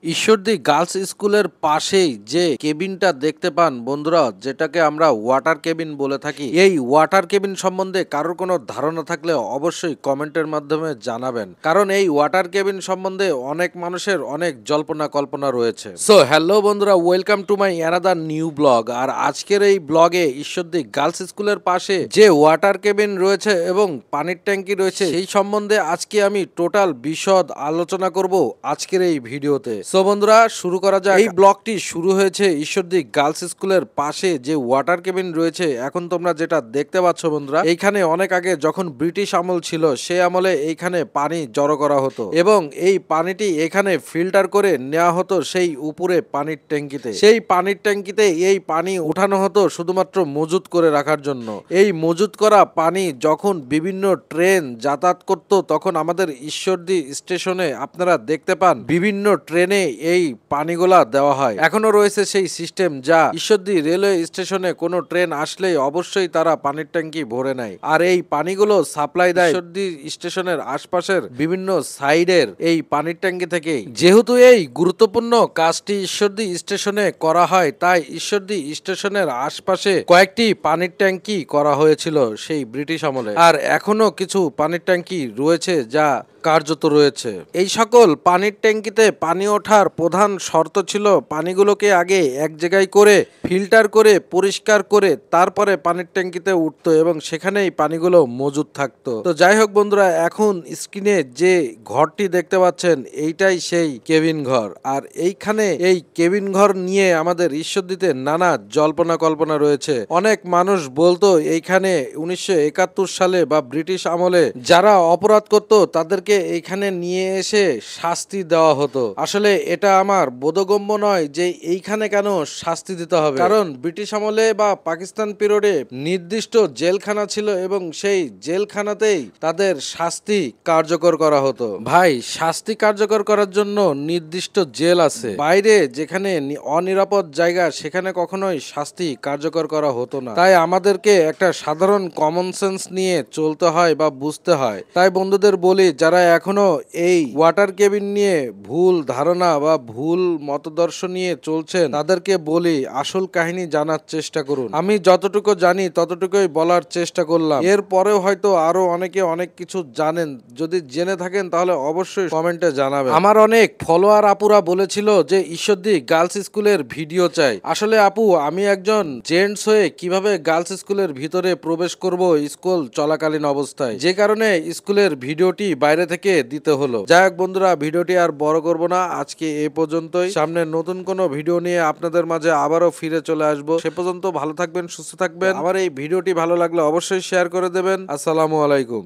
Ishwardi girls স্কুলের পাশেই যে কেবিনটা দেখতে পান বন্ধুরা, যেটাকে আমরা ওয়াটার কেবিন বলে থাকি, এই ওয়াটার কেবিন সম্বন্ধে কারোর কোনো ধারণা থাকলে অবশ্যই কমেন্টের মাধ্যমে জানাবেন, কারণ এই ওয়াটার কেবিন সম্বন্ধে অনেক মানুষের অনেক জল্পনা কল্পনা রয়েছে। সো হ্যালো বন্ধুরা, welcome to my another new blog. আর আজকের এই ব্লগে ঈশ্বরদী গার্লস স্কুলের পাশে যে ওয়াটার কেবিন রয়েছে এবং পানির ট্যাঙ্কি রয়েছে সেই সম্বন্ধে আজকে আমি টোটাল বিশদ আলোচনা করব আজকের এই ভিডিওতে। সো বন্ধুরা, শুরু করা যাক। এই ব্লগটি শুরু হয়েছে ঈশ্বরদী গার্লস স্কুলের পাশে যে ওয়াটার কেবিন রয়েছে। এখন তোমরা যেটা দেখতে পাচ্ছ বন্ধুরা, এইখানে অনেক আগে যখন ব্রিটিশ আমল ছিল সে আমলে এইখানে পানি জড়ো করা হতো এবং এই পানিটি এখানে ফিল্টার করে নেওয়া হতো সেই উপরে পানির ট্যাঙ্কিতে। সেই পানির ট্যাঙ্কিতে এই পানি উঠানো হতো শুধুমাত্র মজুত করে রাখার জন্য। এই মজুত করা পানি যখন বিভিন্ন ট্রেন যাতায়াত করত তখন আমাদের ঈশ্বরদী স্টেশনে আপনারা দেখতে পান বিভিন্ন ট্রেনে এই পানিগুলা দেওয়া হয়। এখনো রয়েছে সেই সিস্টেম, যা ঈশ্বরদী রেলওয়ে স্টেশনে কোনো ট্রেন আসলেই অবশ্যই তারা পানির ট্যাঙ্কি ভরে নেয়। আর এই পানিগুলো সাপ্লাই দেয় ঈশ্বরদী স্টেশনের আশপাশের বিভিন্ন সাইডের এই পানির ট্যাঙ্কি থেকেই। যেহেতু এই গুরুত্বপূর্ণ কাজটি ঈশ্বরদী স্টেশনে করা হয়, তাই ঈশ্বরদী স্টেশনের আশপাশে কয়েকটি পানির ট্যাঙ্কি করা হয়েছিল সেই ব্রিটিশ আমলে। আর এখনো কিছু পানির ট্যাঙ্কি রয়েছে যা কার্যত রয়েছে। এই সকল পানির ট্যাঙ্কিতে পানি ওঠার প্রধান শর্ত ছিল পানিগুলোকে আগে এক জায়গায় করে ফিল্টার করে পরিষ্কার করে তারপরে পানির ট্যাঙ্কিতে উঠতো এবং সেখানেই পানিগুলো মজুদ থাকতো। তো যাই হোক বন্ধুরা, এখন স্ক্রিনে যে ঘরটি দেখতে পাচ্ছেন এইটাই সেই কেবিন ঘর। আর এইখানে এই কেবিন ঘর নিয়ে আমাদের ঈশ্বরদীতে নানা জল্পনা কল্পনা রয়েছে। অনেক মানুষ বলতো এইখানে 1971 সালে বা ব্রিটিশ আমলে যারা অপরাধ করত তাদেরকে এইখানে নিয়ে এসে শাস্তি দেওয়া হতো। আসলে এটা আমার বোধগম্য নয় যে এইখানে কেন শাস্তি দিতে হবে, কারণ ব্রিটিশ আমলে বা পাকিস্তান পিরিয়ডে নির্দিষ্ট জেলখানা ছিল এবং সেই জেলখানাতেই তাদের শাস্তি কার্যকর করা হতো। ভাই, শাস্তি কার্যকর করার জন্য নির্দিষ্ট জেল আছে, বাইরে যেখানে অনিরাপদ জায়গা সেখানে কখনোই শাস্তি কার্যকর করা হতো না। তাই আমাদেরকে একটা সাধারণ কমন সেন্স নিয়ে চলতে হয় বা বুঝতে হয়। তাই বন্ধুদের বলি, যারা এখনো এই ওয়াটার কেবিন নিয়ে ভুল ধারণা বা ভুল মতদর্শ নিয়ে চলছেন তাদেরকে বলি আসল কাহিনী জানার চেষ্টা করুন। আমি যতটুকু জানি ততটুকুই বলার চেষ্টা করলাম। এরপরেও হয়তো আরো অনেকে অনেক কিছু জানেন, যদি জেনে থাকেন তাহলে অবশ্যই কমেন্টে জানাবেন। আমার অনেক ফলোয়ার আপুরা বলেছিল যে ঈশ্বরদী গার্লস স্কুলের ভিডিও চাই। আসলে আপু, আমি একজন জেন্টস হয়ে কিভাবে গার্লস স্কুলের ভিতরে প্রবেশ করব স্কুল চলাকালীন অবস্থায়, যে কারণে স্কুলের ভিডিওটি বাইরে থেকে দিতে হলো। যাই হোক বন্ধুরা, ভিডিওটি আর বড় করব না, আজকে এ পর্যন্তই। সামনে নতুন কোনো ভিডিও নিয়ে আপনাদের মাঝে আবারও ফিরে চলে আসবো। সে পর্যন্ত ভালো থাকবেন, সুস্থ থাকবেন। আমার এই ভিডিওটি ভালো লাগলে অবশ্যই শেয়ার করে দেবেন। আসসালামু আলাইকুম।